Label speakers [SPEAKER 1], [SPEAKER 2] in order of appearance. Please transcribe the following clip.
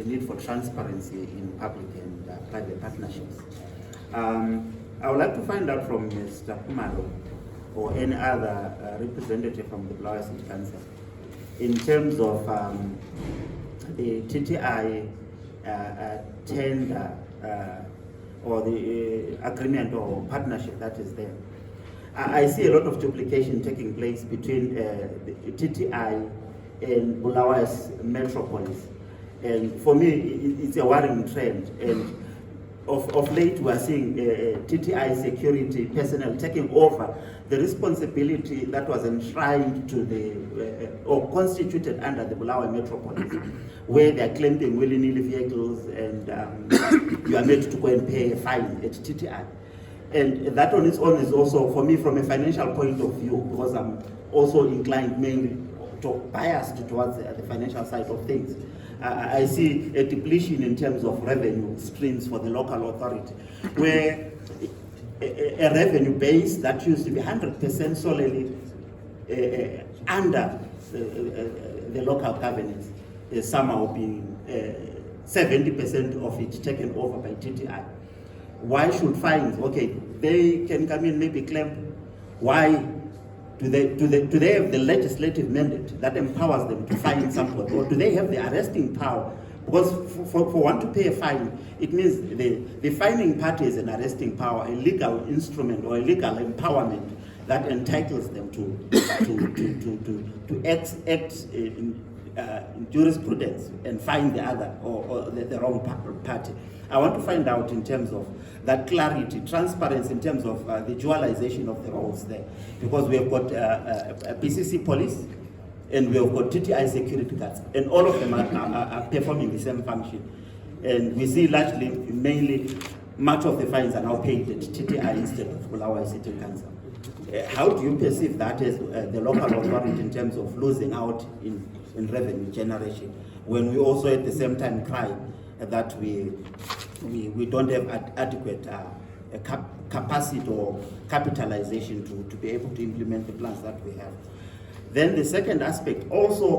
[SPEAKER 1] the need for transparency in public and private partnerships. I would like to find out from Mr. Kumalo or any other representative from the Bulawayo City Council in terms of the TTI tender or the agreement or partnership that is there. I see a lot of duplication taking place between the TTI and Bulawayo's metropolis. And for me, it's a worrying trend. And of late, we are seeing TTI security personnel taking over the responsibility that was enshrined to the, or constituted under the Bulawayo metropolis, where they are clamping willy-nilly vehicles and you are made to go and pay a fine at TTI. And that on its own is also, for me, from a financial point of view, because I'm also inclined mainly biased towards the financial side of things. I see a depletion in terms of revenue streams for the local authority, where a revenue base that used to be 100% solely under the local governance is somehow being 70% of it taken over by TTI. Why should fines? Okay, they can come in, maybe claim. Why do they have the legislative mandate that empowers them to fine someone, or do they have the arresting power? Because for one to pay a fine, it means the fining party is an arresting power, a legal instrument or a legal empowerment that entitles them to act in jurisprudence and fine the other or the wrong party. I want to find out in terms of that clarity, transparency in terms of the dualization of the roles there. Because we have got a BCC police and we have got TTI security guards, and all of them are performing the same function. And we see largely, mainly, much of the fines are now paid at TTI instead of Bulawayo City Council. How do you perceive that as the local authority in terms of losing out in revenue generation, when we also at the same time cry that we don't have adequate capacity or capitalization to be able to implement the plans that we have? Then the second aspect also